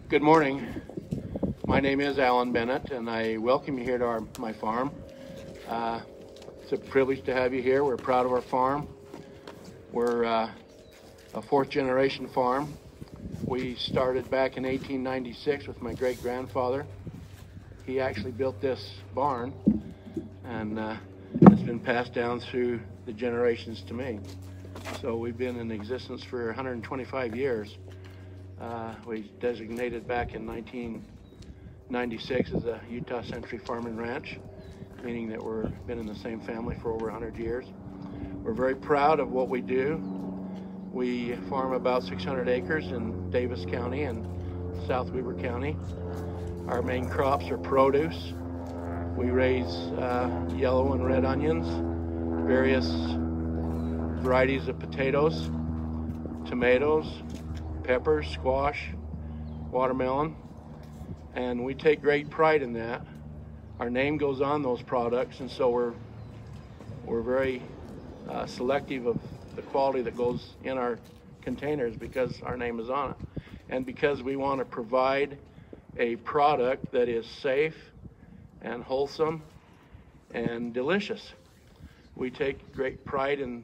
Good morning. My name is Alan Bennett, and I welcome you here to my farm. It's a privilege to have you here. We're proud of our farm. We're a fourth-generation farm. We started back in 1896 with my great-grandfather. He actually built this barn, and it's been passed down through the generations to me. So we've been in existence for 125 years. We designated back in 1996 as a Utah Century Farm and Ranch, meaning that we've been in the same family for over 100 years. We're very proud of what we do. We farm about 600 acres in Davis County and South Weber County. Our main crops are produce. We raise yellow and red onions, various varieties of potatoes, tomatoes, peppers, squash, watermelon, and we take great pride in that. Our name goes on those products, and so we're very selective of the quality that goes in our containers because our name is on it, and because we want to provide a product that is safe and wholesome and delicious. We take great pride in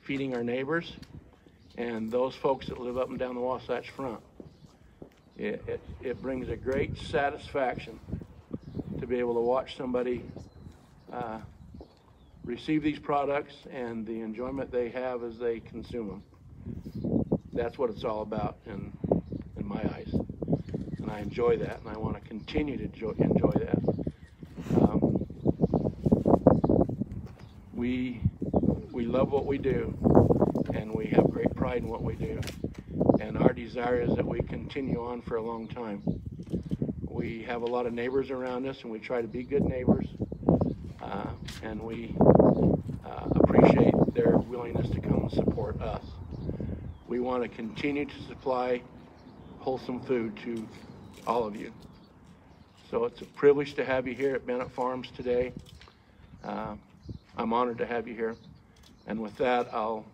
feeding our neighbors and those folks that live up and down the Wasatch Front. It brings a great satisfaction to be able to watch somebody receive these products and the enjoyment they have as they consume them. That's what it's all about in my eyes. And I enjoy that, and I want to continue to enjoy that. We love what we do, and we have great pride in what we do. And our desire is that we continue on for a long time. We have a lot of neighbors around us, and we try to be good neighbors. And we appreciate their willingness to come and support us. We want to continue to supply wholesome food to all of you. So it's a privilege to have you here at Bennett Farms today. I'm honored to have you here. And with that, I'll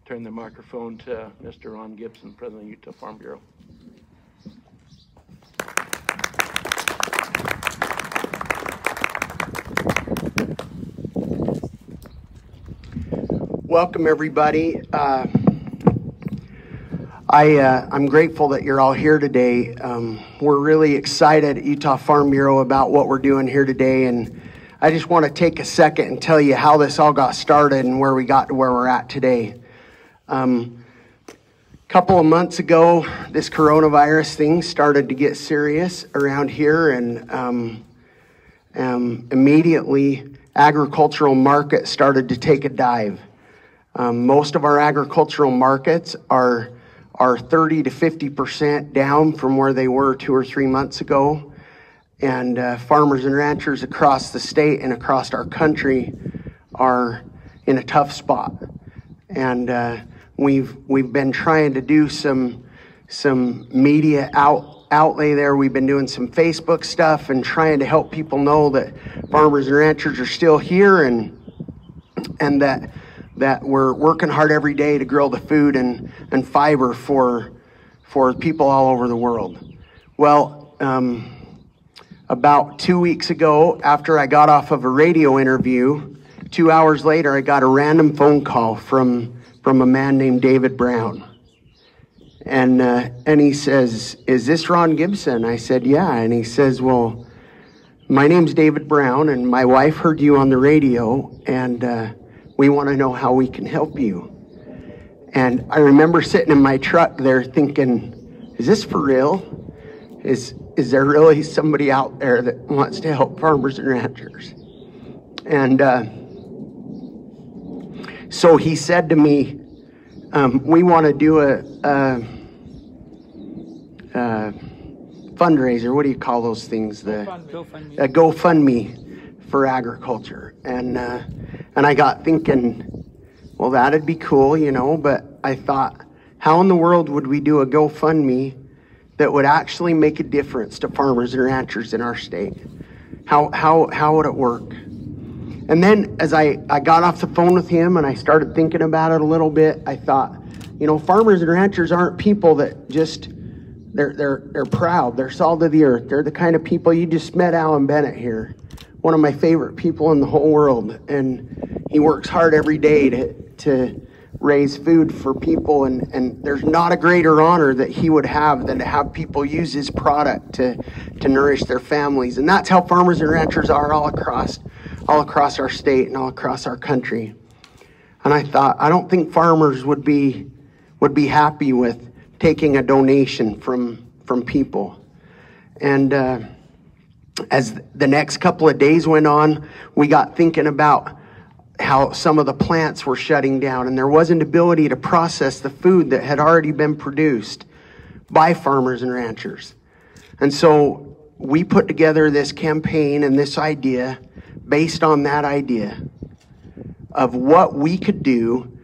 turn the microphone to Mr. Ron Gibson, President of the Utah Farm Bureau. Welcome, everybody. I'm grateful that you're all here today. We're really excited at Utah Farm Bureau about what we're doing here today, and I just want to take a second and tell you how this all got started and where we got to where we're at today. A couple of months ago, this coronavirus thing started to get serious around here, and immediately agricultural markets started to take a dive. Most of our agricultural markets are 30 to 50% down from where they were 2 or 3 months ago. And farmers and ranchers across the state and across our country are in a tough spot. And we've been trying to do some media outlay there. We've been doing some Facebook stuff and trying to help people know that farmers and ranchers are still here, and that we're working hard every day to grow the food and fiber for people all over the world. Well, about 2 weeks ago, after I got off of a radio interview, 2 hours later, I got a random phone call from a man named David Brown. And he says, "Is this Ron Gibson?" I said, "Yeah." And he says, "Well, my name's David Brown, and my wife heard you on the radio, and we want to know how we can help you." And I remember sitting in my truck there thinking, is this for real? Is there really somebody out there that wants to help farmers and ranchers? And so he said to me, we want to do a fundraiser. What do you call those things? GoFundMe. A GoFundMe for agriculture. And I got thinking, well, that'd be cool, you know, but I thought, how in the world would we do a GoFundMe that would actually make a difference to farmers and ranchers in our state? How would it work? And then as I got off the phone with him and I started thinking about it a little bit, I thought, you know, farmers and ranchers aren't people that just They're proud. They're salt of the earth. They're the kind of people. You just met Alan Bennett here, one of my favorite people in the whole world, and he works hard every day to raise food for people, and there's not a greater honor that he would have than to have people use his product to nourish their families. And that's how farmers and ranchers are all across our state and all across our country. And I thought, I don't think farmers would be happy with taking a donation from people. And as the next couple of days went on, we got thinking about how some of the plants were shutting down and there wasn't ability to process the food that had already been produced by farmers and ranchers. And so we put together this campaign and this idea based on that idea of what we could do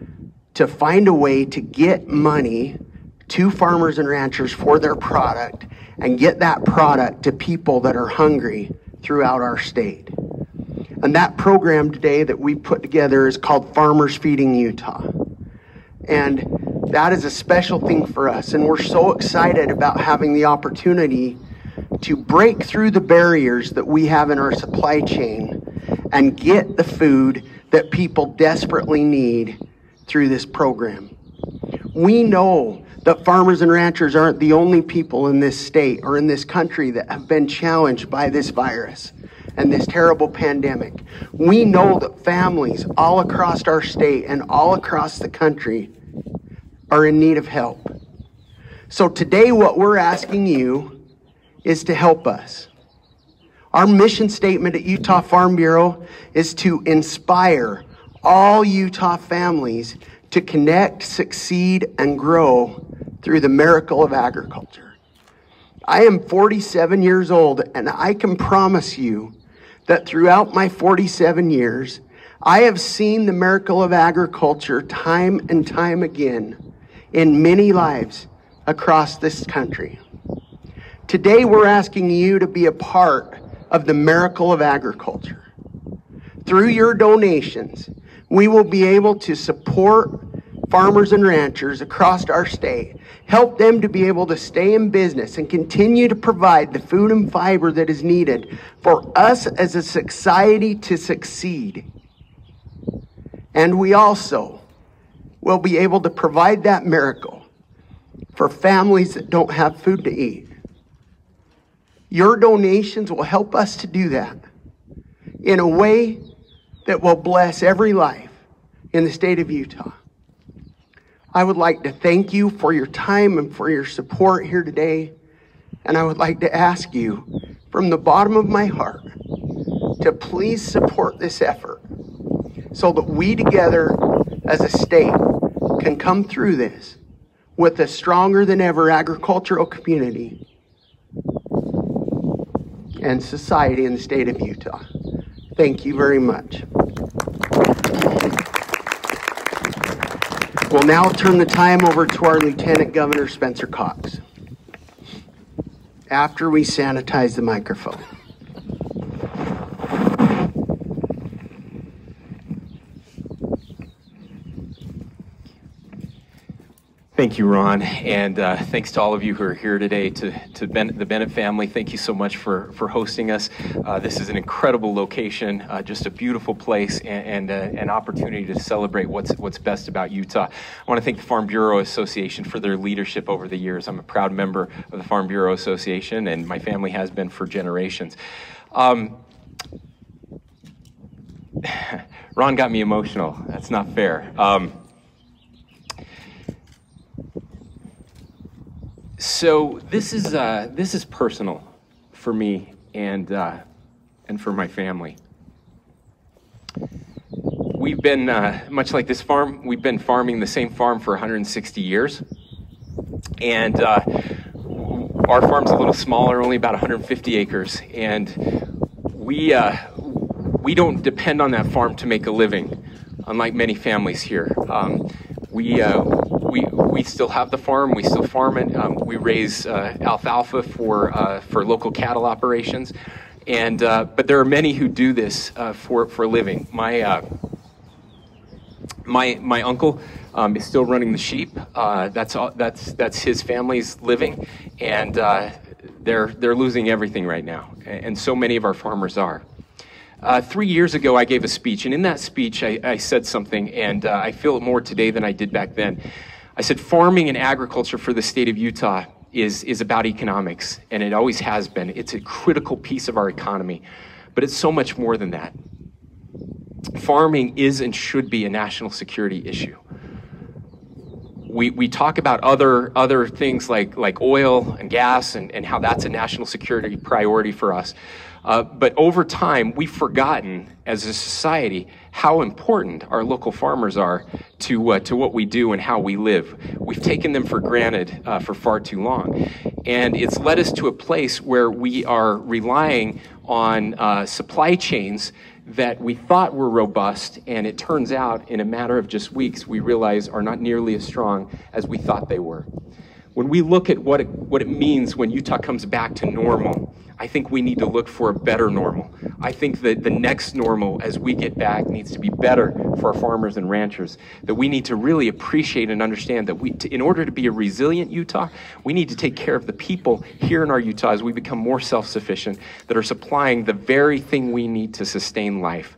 to find a way to get money to farmers and ranchers for their product and get that product to people that are hungry throughout our state. And that program today that we put together is called Farmers Feeding Utah. And that is a special thing for us. And we're so excited about having the opportunity to break through the barriers that we have in our supply chain and get the food that people desperately need through this program. We know that farmers and ranchers aren't the only people in this state or in this country that have been challenged by this virus and this terrible pandemic. We know that families all across our state and all across the country are in need of help. So today what we're asking you is to help us. Our mission statement at Utah Farm Bureau is to inspire all Utah families to connect, succeed, and grow through the miracle of agriculture. I am 47 years old, and I can promise you that throughout my 47 years, I have seen the miracle of agriculture time and time again in many lives across this country. Today, we're asking you to be a part of the miracle of agriculture. Through your donations, we will be able to support farmers and ranchers across our state, help them to be able to stay in business and continue to provide the food and fiber that is needed for us as a society to succeed. And we also will be able to provide that miracle for families that don't have food to eat. Your donations will help us to do that in a way that will bless every life in the state of Utah. I would like to thank you for your time and for your support here today. And I would like to ask you from the bottom of my heart to please support this effort so that we together as a state can come through this with a stronger than ever agricultural community and society in the state of Utah. Thank you very much. We'll now turn the time over to our Lieutenant Governor, Spencer Cox, after we sanitize the microphone. Thank you, Ron, and thanks to all of you who are here today. To the Bennett family, thank you so much for hosting us. This is an incredible location, just a beautiful place, and an opportunity to celebrate what's best about Utah. I want to thank the Farm Bureau Association for their leadership over the years. I'm a proud member of the Farm Bureau Association, and my family has been for generations. Ron got me emotional. That's not fair. So this is personal for me and for my family. We've been much like this farm. We've been farming the same farm for 160 years, and our farm's a little smaller, only about 150 acres, and we don't depend on that farm to make a living, unlike many families here. We still have the farm. We still farm it. We raise alfalfa for local cattle operations, and but there are many who do this for a living. My uncle is still running the sheep. That's his family's living, and they're losing everything right now, and so many of our farmers are. 3 years ago, I gave a speech, and in that speech, I said something, and I feel it more today than I did back then. I said, farming and agriculture for the state of Utah is about economics, and it always has been. It's a critical piece of our economy, but it's so much more than that. Farming is and should be a national security issue. We talk about other things like oil and gas and how that's a national security priority for us. But over time, we've forgotten as a society how important our local farmers are to what we do and how we live. We've taken them for granted for far too long. And it's led us to a place where we are relying on supply chains that we thought were robust, and it turns out in a matter of just weeks, we realize are not nearly as strong as we thought they were. When we look at what it means when Utah comes back to normal, I think we need to look for a better normal. I think that the next normal as we get back needs to be better for our farmers and ranchers, that we need to really appreciate and understand that in order to be a resilient Utah, we need to take care of the people here in our Utah as we become more self-sufficient, that are supplying the very thing we need to sustain life.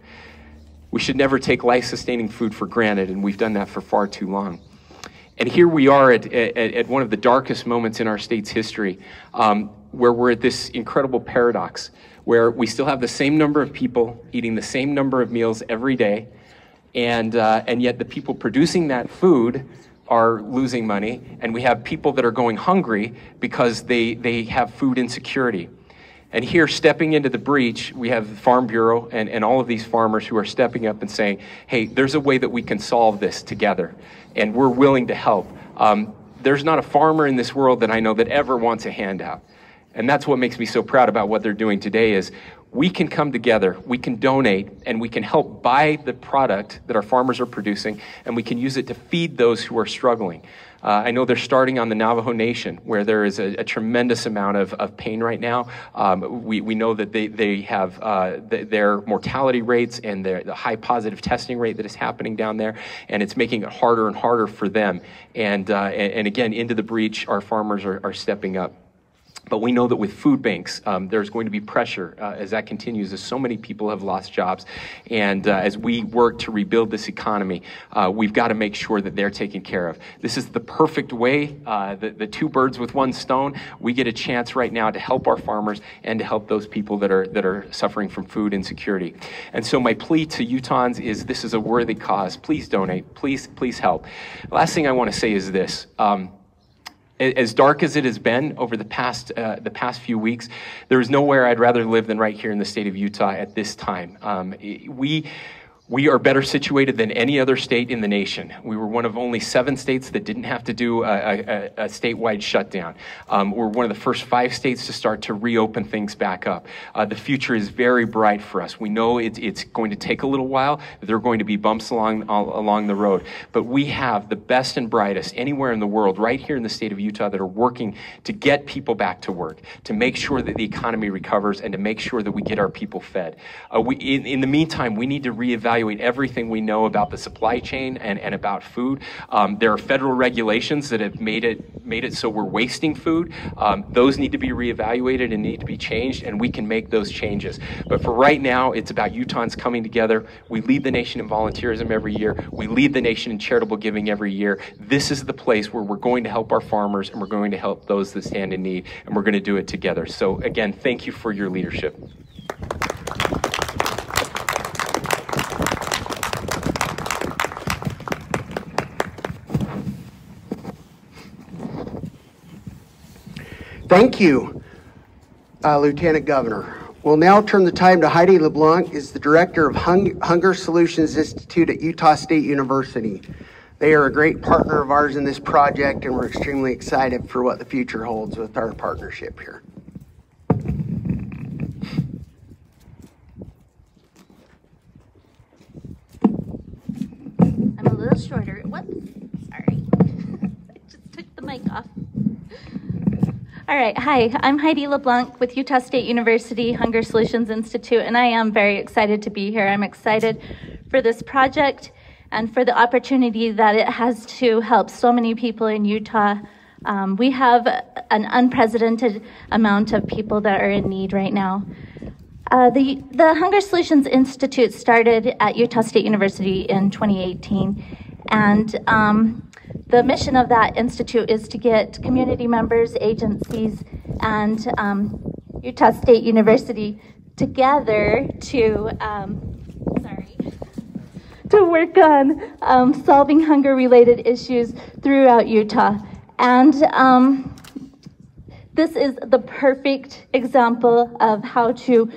We should never take life-sustaining food for granted, and we've done that for far too long. And here we are at one of the darkest moments in our state's history, where we're at this incredible paradox, where we still have the same number of people eating the same number of meals every day, and yet the people producing that food are losing money, and we have people that are going hungry because they have food insecurity. And here, stepping into the breach, we have the Farm Bureau and all of these farmers who are stepping up and saying, hey, there's a way that we can solve this together, and we're willing to help. There's not a farmer in this world that I know that ever wants a handout. And that's what makes me so proud about what they're doing today is we can come together, we can donate, and we can help buy the product that our farmers are producing, and we can use it to feed those who are struggling. I know they're starting on the Navajo Nation, where there is a tremendous amount of pain right now. We know that they have their mortality rates and the high positive testing rate that is happening down there, and it's making it harder and harder for them. And again, into the breach, our farmers are stepping up. But we know that with food banks, there's going to be pressure as that continues, as so many people have lost jobs. And as we work to rebuild this economy, we've got to make sure that they're taken care of. This is the perfect way, the two birds with one stone. We get a chance right now to help our farmers and to help those people that are suffering from food insecurity. And so my plea to Utahns is this is a worthy cause. Please donate. Please help. Last thing I want to say is this. As dark as it has been over the past few weeks, there is nowhere I'd rather live than right here in the state of Utah at this time. We are better situated than any other state in the nation. We were one of only 7 states that didn't have to do a statewide shutdown. We're one of the first 5 states to start to reopen things back up. The future is very bright for us. We know it's going to take a little while. There are going to be bumps along the road. But we have the best and brightest anywhere in the world right here in the state of Utah that are working to get people back to work, to make sure that the economy recovers, and to make sure that we get our people fed. In the meantime, we need to reevaluate everything we know about the supply chain and about food. There are federal regulations that have made it so we're wasting food. Those need to be reevaluated and need to be changed, and we can make those changes. But for right now, it's about Utahns coming together. We lead the nation in volunteerism every year. We lead the nation in charitable giving every year. This is the place where we're going to help our farmers, and we're going to help those that stand in need, and we're going to do it together. So again, thank you for your leadership. Thank you, Lieutenant Governor. We'll now turn the time to Heidi LeBlanc, is the Director of Hunger Solutions Institute at Utah State University. They are a great partner of ours in this project, and we're extremely excited for what the future holds with our partnership here. I'm a little shorter. Whoops, sorry. I just took the mic off. All right, hi, I'm Heidi LeBlanc with Utah State University Hunger Solutions Institute, and I am very excited to be here. I'm excited for this project. and for the opportunity that it has to help so many people in Utah. We have an unprecedented amount of people that are in need right now. The Hunger Solutions Institute started at Utah State University in 2018, and the mission of that institute is to get community members, agencies, and Utah State University together to work on solving hunger-related issues throughout Utah. And this is the perfect example of how to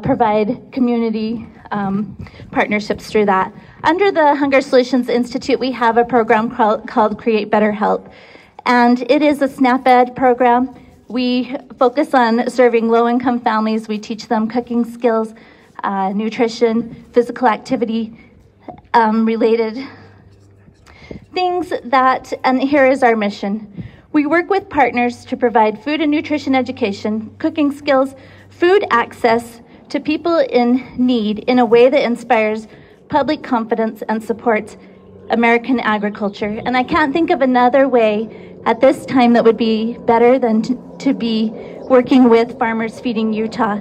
provide community partnerships through that. Under the Hunger Solutions Institute, we have a program called Create Better Help. And it is a SNAP-Ed program. We focus on serving low-income families. We teach them cooking skills, nutrition, physical activity related things that, and here is our mission. We work with partners to provide food and nutrition education, cooking skills, food access to people in need in a way that inspires public confidence and supports American agriculture. And I can't think of another way at this time that would be better than to be working with Farmers Feeding Utah.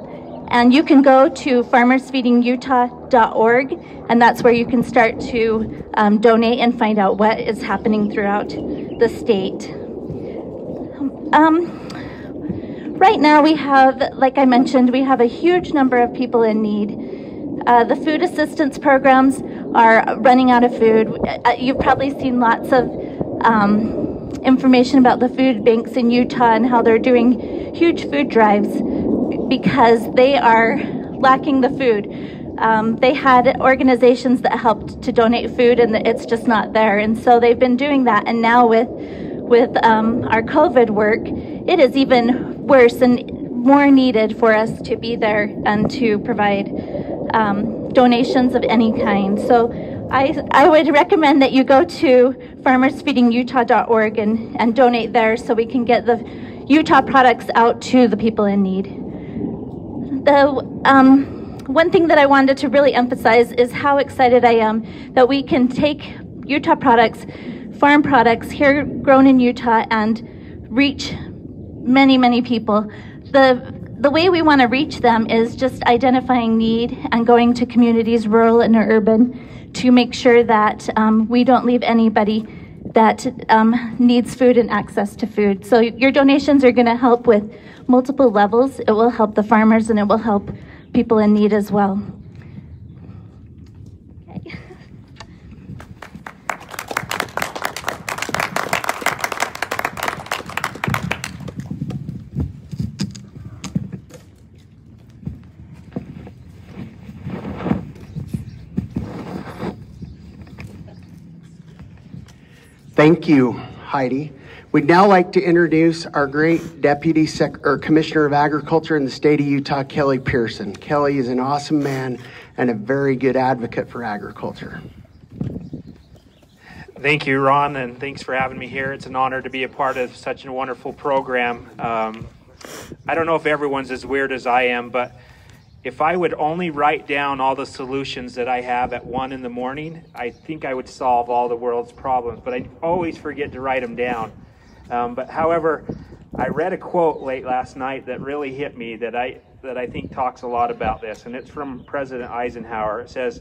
And you can go to farmersfeedingutah.org, and that's where you can start to donate and find out what is happening throughout the state. Right now we have, like I mentioned, we have a huge number of people in need. The food assistance programs are running out of food. You've probably seen lots of information about the food banks in Utah and how they're doing huge food drives because they are lacking the food. They had organizations that helped to donate food and it's just not there. And so they've been doing that. And now with our COVID work, it is even worse and more needed for us to be there and to provide donations of any kind. So I would recommend that you go to farmersfeedingutah.org and donate there so we can get the Utah products out to the people in need. The one thing that I wanted to really emphasize is how excited I am that we can take Utah products, farm products here grown in Utah, and reach many, many people. The way we want to reach them is just identifying need and going to communities, rural and urban, to make sure that we don't leave anybody that needs food and access to food. So your donations are going to help with multiple levels. It will help the farmers and it will help people in need as well. Okay. Thank you, Heidi. We'd now like to introduce our great Commissioner of Agriculture in the state of Utah, Kelli Pierson. Kelli is an awesome man and a very good advocate for agriculture. Thank you, Ron, and thanks for having me here. It's an honor to be a part of such a wonderful program. I don't know if everyone's as weird as I am, but if I would only write down all the solutions that I have at 1 in the morning, I think I would solve all the world's problems, but I always forget to write them down. However, I read a quote late last night that really hit me that I think talks a lot about this, and it's from President Eisenhower. It says,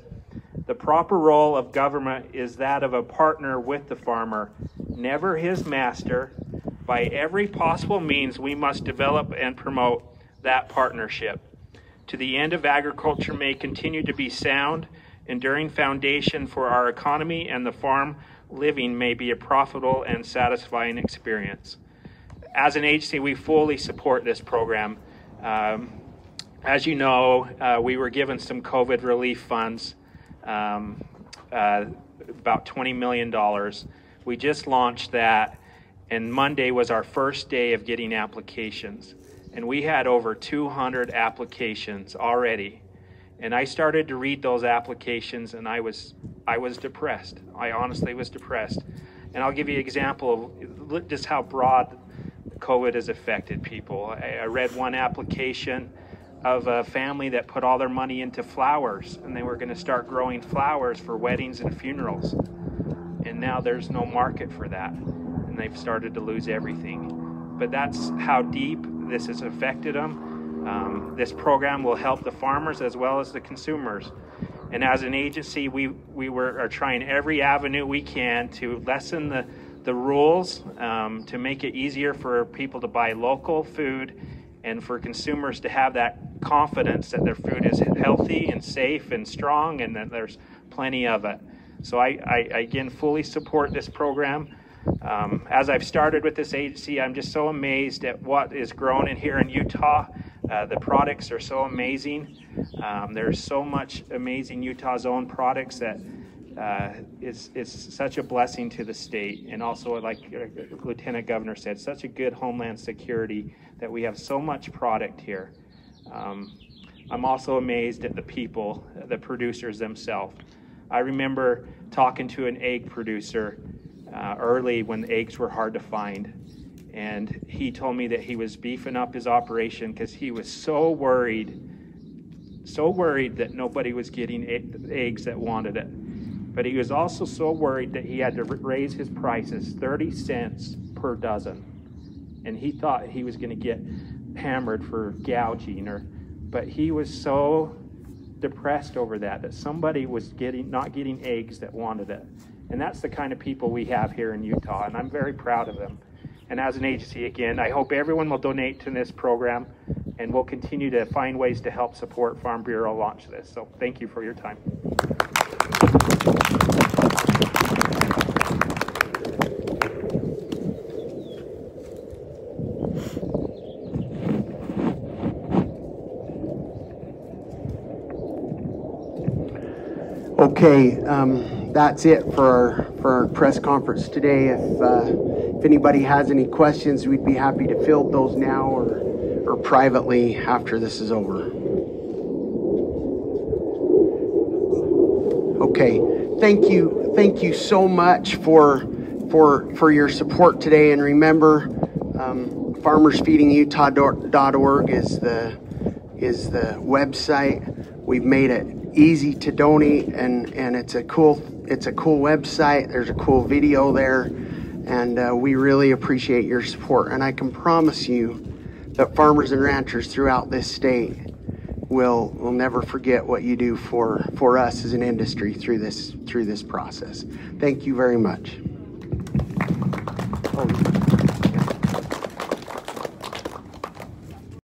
"The proper role of government is that of a partner with the farmer, never his master. By every possible means, we must develop and promote that partnership. To the end of agriculture may continue to be sound, enduring foundation for our economy, and the farm living may be a profitable and satisfying experience." As an agency, we fully support this program. As you know, we were given some COVID relief funds, about $20 million. We just launched that, and Monday was our first day of getting applications. And we had over 200 applications already. And I started to read those applications, and I was depressed. I honestly was depressed. And I'll give you an example of just how broad COVID has affected people. I read one application of a family that put all their money into flowers, and they were going to start growing flowers for weddings and funerals. And now there's no market for that, and they've started to lose everything. But that's how deep this has affected them. This program will help the farmers as well as the consumers. And as an agency, we are trying every avenue we can to lessen the rules, to make it easier for people to buy local food and for consumers to have that confidence that their food is healthy and safe and strong and that there's plenty of it. So I again fully support this program. As I've started with this agency, I'm just so amazed at what is grown in here in Utah. The products are so amazing. There's so much amazing Utah's own products that it's such a blessing to the state, and also, like Lieutenant Governor said, such a good homeland security that we have so much product here. I'm also amazed at the people, the producers themselves. I remember talking to an egg producer early when eggs were hard to find, and he told me that he was beefing up his operation because he was so worried that nobody was getting eggs that wanted it. But he was also so worried that he had to raise his prices 30 cents per dozen. And he thought he was going to get hammered for gouging, but he was so depressed over that somebody was not getting eggs that wanted it. And that's the kind of people we have here in Utah, and I'm very proud of them. And as an agency, again, I hope everyone will donate to this program, and we'll continue to find ways to help support Farm Bureau launch this. So thank you for your time. Okay, that's it for our press conference today. If anybody has any questions, we'd be happy to field those now or privately after this is over. Okay, thank you so much for your support today. And remember, farmersfeedingutah.org is the website. We've made it easy to donate, and it's a cool website. There's a cool video there, and we really appreciate your support. And I can promise you that farmers and ranchers throughout this state will never forget what you do for us as an industry through this process. Thank you very much.